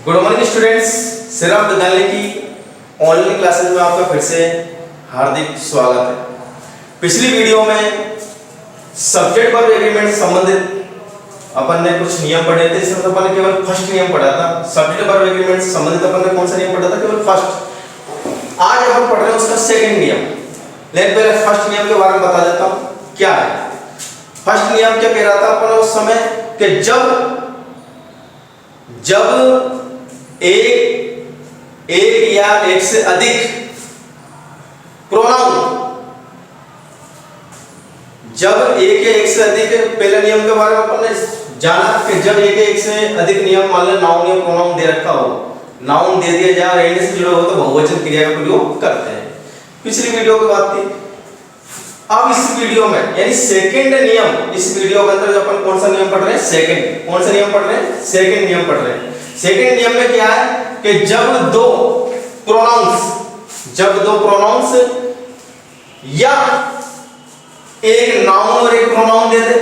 Good morning students, सिर्फ विद्यालय की ऑनलाइन क्लासेस में आपका फिर से हार्दिक स्वागत है। पिछली वीडियो में सब्जेक्ट वर्ब एग्रीमेंट से संबंधित अपन ने कुछ नियम पढ़े थे। इसमें अपन ने केवल फर्स्ट नियम पढ़ा था। सब्जेक्ट वर्ब एग्रीमेंट से संबंधित अपन ने कौन सा नियम पढ़ा था? केवल फर्स्ट। आज अपन पढ़ रहे हैं उसका सेकंड नियम। लेकिन पहले फर्स्ट नियम के बारे में बता देता हूं क्या है। फर्स्ट नियम क्या कह रहा था अपन उस समय कि जब एक या एक से अधिक प्रोनाउन, जब एक या एक से अधिक, पहले नियम के बारे में अपन ने जाना कि जब एक या एक से अधिक नियम, मान लो नाउन या प्रोनाउन दे रखा हो, नाउन दे दिया जाए और एंड से जुड़ा हो तो बहुवचन क्रिया का प्रयोग करते हैं। पिछली वीडियो की बात थी। अब इस वीडियो में यानी सेकंड नियम, इस वीडियो के अंदर जो अपन कौन सा नियम पढ़ रहे हैं? सेकंड। कौन सा नियम पढ़ रहे हैं? सेकंड नियम पढ़ रहे हैं। सेकंड नियम में क्या है कि जब दो प्रोनाउंस या एक नाउन और एक प्रोनाउन दे दे,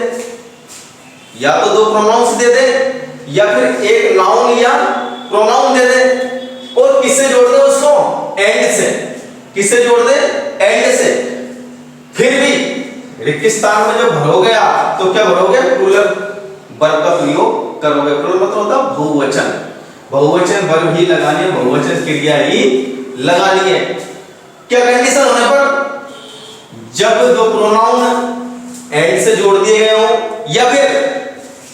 या तो दो प्रोनाउंस दे दे या फिर एक नाउन या प्रोनाउन दे दे, और किससे जोड़ दे? उसको एंड से। किससे जोड़ दे? एंड से। फिर भी रिक्त स्थान में जो भरोगे आप तो क्या भरोगे? प्लूरल वर्ब का प्रयोग करोगे। प्लूरल मतलब होता है बहुवचन। बहुवचन वर्ब ही लगानी है, बहुवचन क्रिया ही लगानी है। क्या कंडीशन होने पर? जब दो प्रोनाउन एंड से जोड़ दिए गए हो या फिर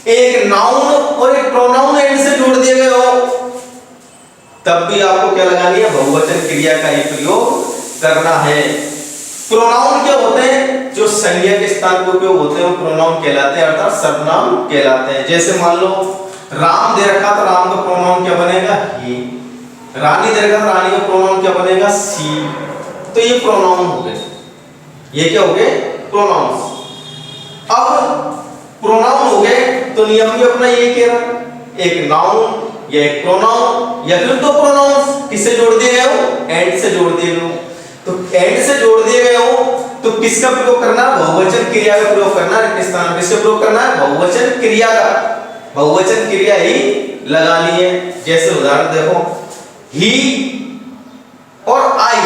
एक नाउन और एक प्रोनाउन एंड से जोड़ दिए गए हो, तब भी आपको क्या लगानी है? बहुवचन क्रिया का ही प्रयोग करना है। प्रोनाउन क्या होते हैं? जो संज्ञा के स्थान पर उपयोग होते हैं वो प्रोनाउन कहलाते हैं, अर्थात सर्वनाम कहलाते हैं। जैसे मान लो राम दे रखा तो राम का प्रोनाउन क्या बनेगा? ही। रानी दे रखा तो रानी का प्रोनाउन क्या बनेगा? सी। तो ये प्रोनाउन हो गए। ये क्या हो गए? प्रोनाउंस। अब प्रोनाउन हो गए तो नियम भी अपना ये कह रहा है, एक नाउन या एक प्रोनाउन या फिर दो प्रोनाउंस किससे जोड़ दिए गए हो? एंड से जोड़ दिए गए हो। तो एंड से जोड़ दिए गए हो तो किसका प्रयोग करना? बहुवचन क्रिया का प्रयोग करना है। किस स्थान पे किसका प्रयोग करना है? बहुवचन क्रिया का। बहुवचन क्रिया ही लगानी है। जैसे उदाहरण देखो, ही और आई।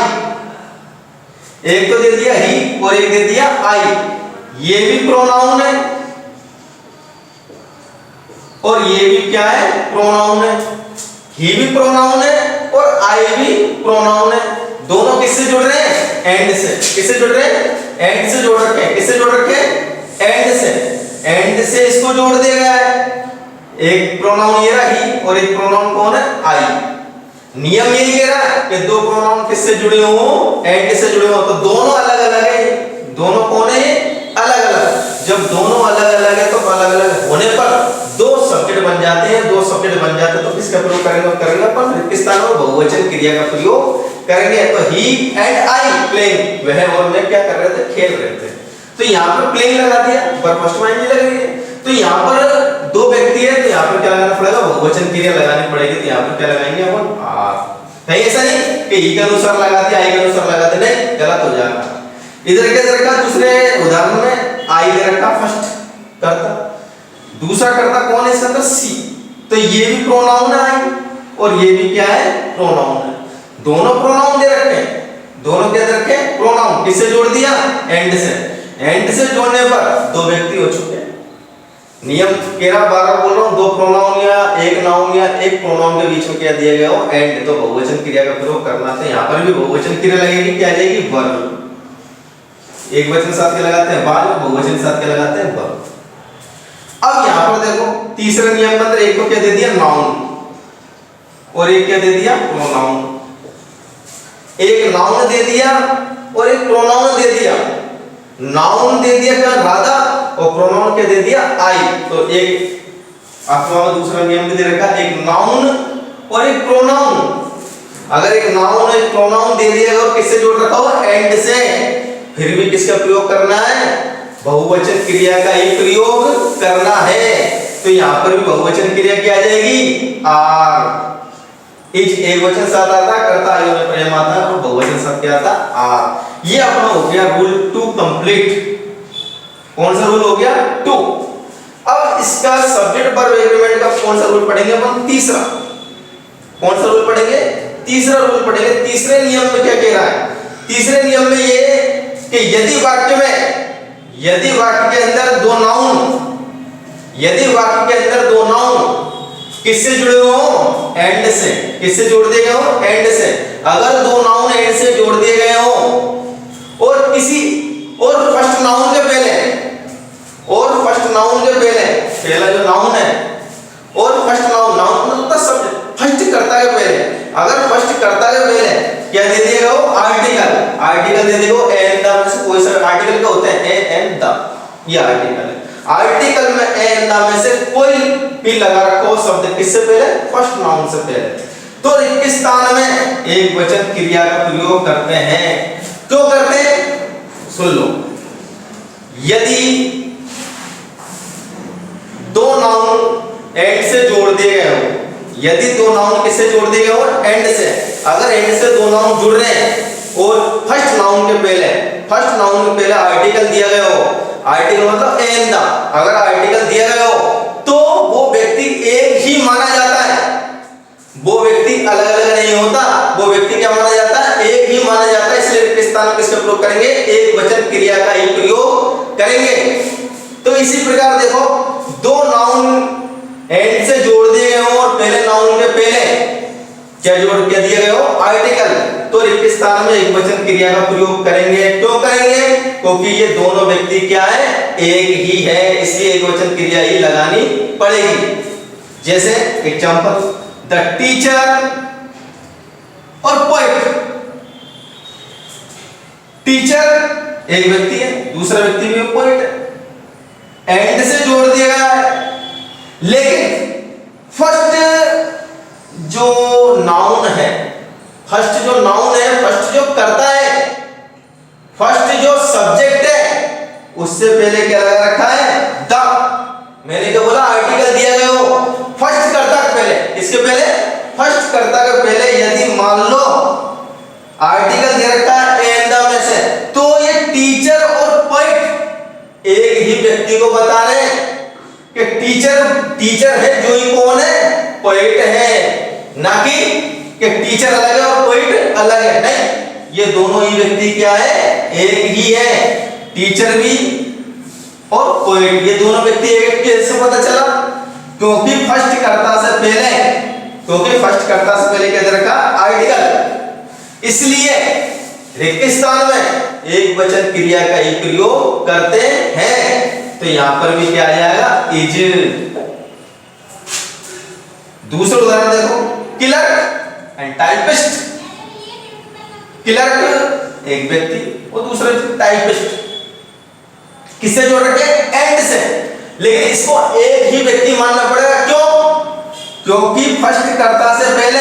एक तो दे दिया ही और एक दे दिया आई। ये भी प्रोनाउन है और ये भी क्या है? प्रोनाउन है। ही भी प्रोनाउन है और आई भी प्रोनाउन है। दोनों किससे जुड़ रहे हैं? एंड से। किससे जुड़ रहे हैं? एंड से जोड़ रखे हैं। किससे जोड़ रखे हैं? एंड से। एंड से इसको जोड़ दिया गया है। एक प्रोनाउन ये रहा ही और एक प्रोनाउन कौन है? आई। नियम यही कह रहा है कि दो प्रोनाउन किससे जुड़े हो? एंड से जुड़े हो। तो दोनों अलग अलग है। दोनों कौन है? अलग अलग। जब दोनों अलग अलग है तो अलग अलग होने पर दो सब्जेक्ट बन जाते हैं। दो सब्जेक्ट बन जाते हैं तो किसका प्रयोग करेंगे अपन? रिक्त स्थान में बहुवचन क्रिया का प्रयोग करेंगे। तो ही एंड आई प्लेइंग, वह और मैं क्या कर रहे थे? खेल रहे थे। तो यहाँ पर प्लेइंग लगा दिया, पर फर्स्ट माइंड नहीं लग रही है। तो यहाँ पर दो व्यक्ति है तो यहाँ पर क्या लगाना पड़ेगा? बहुवचन क्रिया लगानी पड़ेगी। तो यहाँ पर क्या लगाएंगे अपन? आर। नहीं, ऐसा नहीं कि ई के अनुसार लगा दिया, आई के अनुसार लगा दिया, नहीं, गलत हो जाएगा। इधर क्या रखा? दूसरे उदाहरण में आई दे रखा फर्स्ट करता, दूसरा करता कौन है इसके अंदर? सी। तो ये भी प्रोनाउन है आई और ये भी क्या है? प्रोनाउन है। दोनों प्रोनाउन दे रखे हैं। दोनों क्या दे रखे हैं? प्रोनाउन। किससे जोड़ दिया? एंड से। एंड से जोड़ने पर दो व्यक्ति हो चुके हैं। नियम कह रहा, बार बोल रहा हूं, दो प्रोनाउन या एक नाउन या एक प्रोनाउन के बीच में क्या दिया गया हो? एंड। तो बहुवचन क्रिया का प्रयोग करना था। यहाँ पर भी बहुवचन क्रिया लगेगी। क्या आ जाएगी? वर्ब। एक वचन साथ के लगाते हैं बाल, बहुवचन साथ के लगाते हैं वर्ब। अब यहाँ पर देखो तीसरे नियम के अंदर एक को क्या दे दिया? नाउन और एक क्या दे दिया? प्रोनाउन। एक नाउन दे दिया और एक प्रोनाउन दे दिया। नाउन दे दिया क्या? राधा, और प्रोनाउन क्या दे दिया? आई। तो एक अथवा में दूसरा नियम भी दे रखा, एक नाउन और एक प्रोनाउन। अगर एक नाउन और एक प्रोनाउन दे दिया और किससे जोड़ रखा हो? एंड से, फिर भी किसका प्रयोग करना है? बहुवचन क्रिया का ही प्रयोग करना है। तो यहाँ पर भी बहुवचन क्रिया क्या आ जाएगी? आर। एक वचन साथ आता, कर्ता आयु में प्रेम आता है, और बहुवचन साथ क्या आता? आर। ये अपना हो गया रूल 2 कंप्लीट। कौन सा रूल हो गया? 2। अब इसका सब्जेक्ट वर्ब एग्रीमेंट का कौन सा रूल पढ़ेंगे अपन? तीसरा। कौन सा रूल पढ़ेंगे? तीसरा रूल पढ़ेंगे। तीसरे नियम में क्या कह रहा है? तीसरे नियम में ये कि यदि वाक्य के अंदर दो नाउन किससे जुड़े हो? एंड से। किससे जोड़ दिए गए हो? एंड से। अगर दो नाउन एंड से जोड़ दिए गए हो और फर्स्ट नाउन के पहले पहला जो नाउन है और फर्स्ट नाउन मतलब सब फर्स्ट कर्ता के पहले, अगर फर्स्ट कर्ता के पहले क्या दे दिएगा? वो आर्टिकल दे देगा। एंड द में से कोई सा आर्टिकल क्या होता है? ए एंड द, ये आर्टिकल है। आर्टिकल में ए एंड द में से कोई भी लगा रखो शब्द किससे पहले? फर्स्ट नाउन से पहले, तो रिक्त स्थान में एक वचन क्रिया का प्रयोग करते हैं। क्यों करते हैं? सुन लो। यदि दो नाउन एंड से जोड़ दिए गए हो, यदि दो नाउन किससे जोड़ दिए गए हो? एंड से। अगर एंड से दो नाउन जुड़ रहे हैं और फर्स्ट नाउन के पहले आर्टिकल दिया गया हो, आर्टिकल मतलब एंड द, अगर आर्टिकल दिया गया हो तो वो व्यक्ति एक ही माना जाता है। वो व्यक्ति अलग अलग नहीं होता, वो व्यक्ति क्या माना जाता है? एक ही माना जाता है। इसलिए रिक्त स्थान में किसका प्रयोग करेंगे? एक वचन क्रिया का ही प्रयोग करेंगे। तो इसी प्रकार देखो, दो नाउन एंड से जोड़ दिए गए हो और पहले नाउन के पहले क्या दिया गया हो? आर्टिकल, तो रिक्त स्थान में एक वचन क्रिया का प्रयोग करेंगे। क्यों करेंगे? क्योंकि ये दोनों व्यक्ति क्या है? एक ही है, इसलिए एक वचन क्रिया ही लगानी पड़ेगी। जैसे एग्जांपल, द टीचर और पोएट। टीचर एक व्यक्ति है, दूसरा व्यक्ति भी पोएट है, एंड से जोड़ दिया गया है। लेकिन फर्स्ट जो नाउन है, फर्स्ट जो कर्ता है, फर्स्ट जो सब्जेक्ट है, उससे पहले क्या लगा रखा है? द। मैंने क्या बोला? आर्टिकल दिया गया हो फर्स्ट कर्ता के पहले। इसके पहले फर्स्ट कर्ता के पहले यदि मान लो आर्टिकल दे रखा है एंड द में से, तो ये टीचर और पोएट एक ही व्यक्ति को बता रहे हैं कि टीचर है जो ही कौन है? पोएट है। ना कि टीचर अलग है और पोएट अलग है, नहीं, ये दोनों ही व्यक्ति क्या है? एक ही है। टीचर भी और पोएट, ये दोनों व्यक्ति एक। कैसे पता चला? क्योंकि फर्स्ट कर्ता से पहले क्या दे रखा? आर्टिकल। इसलिए रिक्त स्थान में एक वचन क्रिया का ही प्रयोग करते हैं। तो यहां पर भी क्या आ जाएगा? इज। दूसरा उदाहरण देखो, क्लर्क एंड टाइपिस्ट। क्लर्क एक व्यक्ति और दूसरा टाइपिस्ट, किससे जोड़ रखे? एंड से। लेकिन इसको एक ही व्यक्ति मानना पड़ेगा। क्यों? क्योंकि फर्स्ट कर्ता से पहले,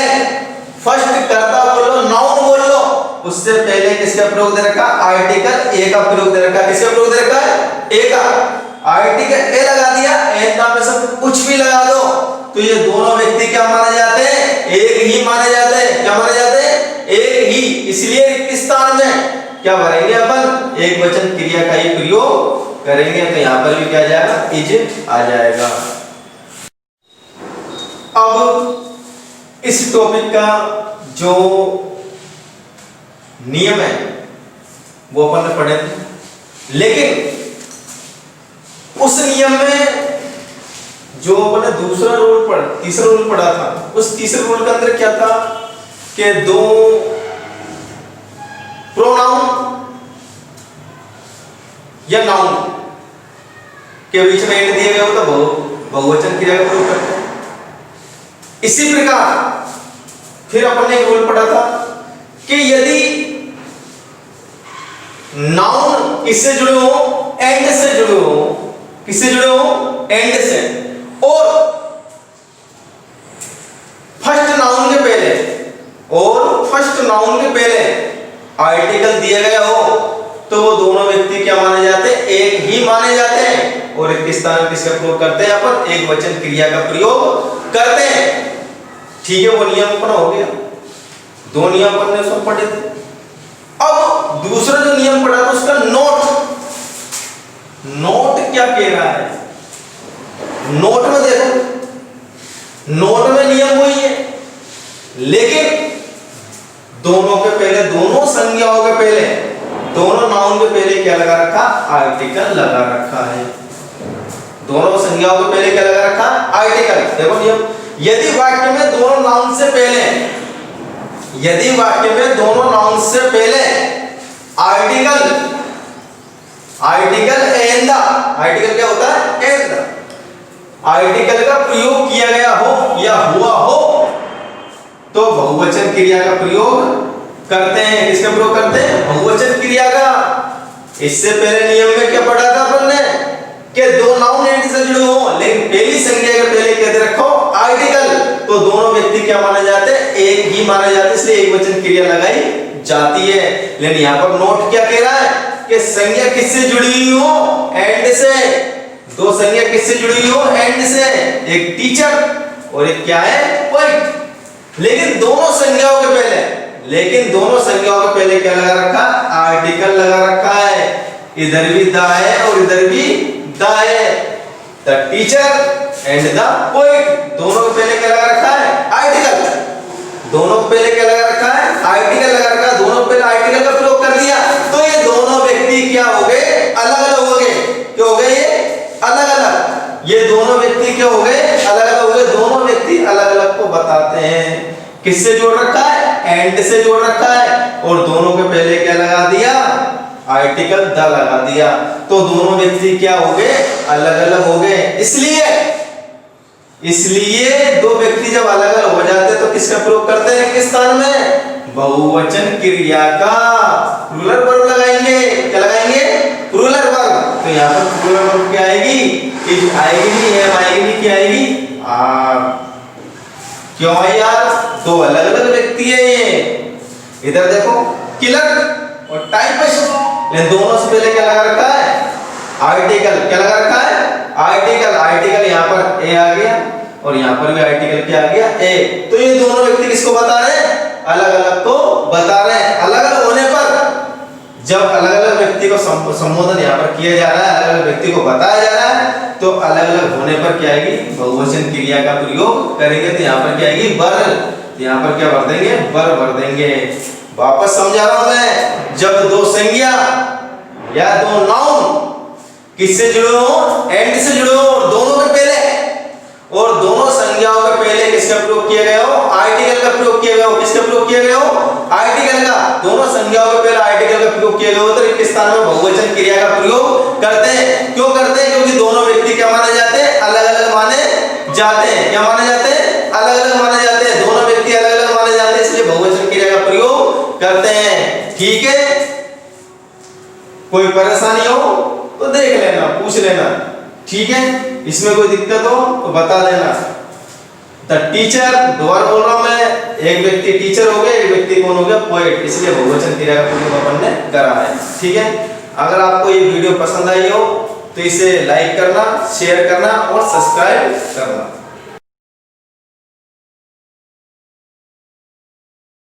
फर्स्ट कर्ता बोलो, नाउन बोल लो, उससे पहले किसका प्रयोग दे रखा? आर्टिकल ए का प्रयोग दे रखा। किसका प्रयोग दे रखा है? ए का। आर्टिकल ए लगा दिया, एंड में सब कुछ भी लगा दो, तो ये दोनों व्यक्ति क्या माने जाते हैं? एक ही माने जाते हैं। क्या माने जाते हैं? एक ही। इसलिए रिक्त स्थान में क्या भरेंगे अपन? एक वचन क्रिया का ही प्रयोग करेंगे। तो यहां पर भी क्या आ जाएगा? इज आ जाएगा। अब इस टॉपिक का जो नियम है वो अपन ने पढ़े थे, लेकिन उस नियम में जो अपन ने तीसरा रूल पढ़ा था, उस तीसरे रूल के अंदर क्या था कि दो प्रोनाउन या नाउन के बीच में एंड दिए गए हो तो बहुवचन क्रिया का प्रयोग करते हैं। इसी प्रकार फिर अपन ने एक रूल पढ़ा था कि यदि नाउन किससे जुड़े हो? एंड से जुड़े हो। किससे जुड़े हो? एंड से। और फर्स्ट नाउन के पहले आर्टिकल दिया गया हो तो वो दोनों व्यक्ति क्या माने जाते हैं? एक ही माने जाते हैं। और एक स्थान में किसका प्रयोग करते हैं? अपन एक वचन क्रिया का प्रयोग करते हैं। ठीक है, वो नियम अपन हो गया। दो नियम अपन ने उसमें पढ़े थे। अब दूसरा जो नियम पढ़ा था उसका नोट क्या कह रहा है? नोट में देखो, नोट में नियम वही है। लेकिन दोनों के पहले, दोनों संज्ञाओं के पहले, दोनों नाउन के पहले क्या लगा रखा? आर्टिकल लगा रखा है। दोनों संज्ञाओं के पहले क्या लगा रखा? आर्टिकल। देखो नियम, यदि वाक्य में दोनों नाउन से पहले, यदि वाक्य में दोनों नाउन से पहले article, article and the, article क्या होता है? एंड द, आर्टिकल का प्रयोग किया गया हो या हुआ हो तो बहुवचन क्रिया का प्रयोग करते हैं। किसका प्रयोग करते हैं? बहुवचन क्रिया का। इससे पहले नियम में क्या पढ़ा था अपन ने कि दो नाउन एंड से जुड़े हो, लेकिन पहली संज्ञा के पहले कहते रखो आर्टिकल, तो दोनों व्यक्ति क्या माने जाते हैं? एक ही माने जाते हैं, इसलिए एक वचन क्रिया लगाई जाती है। लेकिन यहाँ पर नोट क्या कह रहा है कि संज्ञा किससे जुड़ी हुई हो? एंड से। दो संज्ञा किससे जुड़ी हुई हो? एंड से। एक टीचर और एक क्या है? पोएट। लेकिन दोनों संज्ञाओं के पहले, लेकिन दोनों संज्ञाओं के पहले क्या लगा रखा? आर्टिकल लगा रखा है। इधर भी द है और इधर भी द है। The teacher and the poet, दोनों के पहले क्या लगा रखा है? आर्टिकल। दोनों के पहले क्या लगा रखा है? आर्टिकल लगा रखा है। दोनों पहले आर्टिकल का प्रयोग कर दिया तो ये दोनों व्यक्ति क्या हो गए? अलग अलग हो गए। क्या हो गए? ये अलग अलग। ये दोनों व्यक्ति क्या हो गए? अलग अलग हो गए। दोनों व्यक्ति अलग अलग को बताते हैं। किससे जोड़ रखा है? एंड से जोड़ रखा है। और दोनों के पहले क्या लगा दिया? आर्टिकल द लगा दिया। तो दोनों व्यक्ति क्या हो गए? अलग अलग हो गए। इसलिए दो व्यक्ति जब अलग अलग हो जाते हैं तो किसका प्रयोग करते हैं? किस स्थान में? बहुवचन क्रिया का। प्लूरल वर्ब लगाएंगे। क्या लगाएंगे? Plural verb. तो यहाँ पर प्लूरल वर्ब क्या आएगी? इज आएगी नहीं, एम आएगी नहीं, क्या आएगी? आर। क्यों यार? दो अलग अलग व्यक्ति है ये। इधर देखो, क्लर्क और टाइपिस्ट, लेकिन दोनों से पहले क्या लगा रखा है? आर्टिकल। क्या लगा रखा है? आर्टिकल। आर्टिकल यहाँ पर ए आ गया और यहाँ पर भी आर्टिकल क्या आ गया? ए। तो ये दोनों व्यक्ति किसको बता रहे हैं? अलग अलग को बता रहे हैं। अलग अलग होने पर, जब अलग अलग व्यक्ति को संबोधन यहाँ पर किया जा रहा है, अलग अलग व्यक्ति को बताया जा रहा है, तो अलग अलग होने पर क्या आएगी? बहुवचन क्रिया का प्रयोग करेंगे। तो यहाँ पर क्या आएगी? वर। यहाँ पर क्या भर देंगे? वर भर देंगे। वापस समझा रहा हूं मैं, जब दो संज्ञा या दो नाउन किससे जुड़े हो? एंड से जुड़े हो, दोनों के पहले, और दोनों संज्ञाओं के पहले किसका प्रयोग किया गया हो? आर्टिकल का प्रयोग किया गया हो। किसका प्रयोग किया गया हो? आर्टिकल का। दोनों संज्ञाओं के पहले आर्टिकल का प्रयोग किया गया हो तो इस स्थान में बहुवचन क्रिया का प्रयोग करते हैं। क्यों करते हैं? क्योंकि दोनों व्यक्ति क्या माने जाते हैं? अलग अलग माने जाते हैं। क्या माने जाते हैं? अलग अलग माने जाते हैं। दोनों व्यक्ति अलग अलग माने जाते हैं, इसलिए बहुवचन क्रिया का प्रयोग करते हैं। ठीक है? कोई परेशानी हो तो देख लेना, पूछ लेना। ठीक है? इसमें कोई दिक्कत हो तो बता देना। द टीचर, दोबारा बोल रहा हूं मैं, एक व्यक्ति टीचर हो गया, एक व्यक्ति कौन हो गया? पोएट। इसलिए बहुवचन क्रिया का प्रयोग अपन ने करा है। ठीक है? अगर आपको ये वीडियो पसंद आई हो तो इसे लाइक करना, शेयर करना और सब्सक्राइब करना।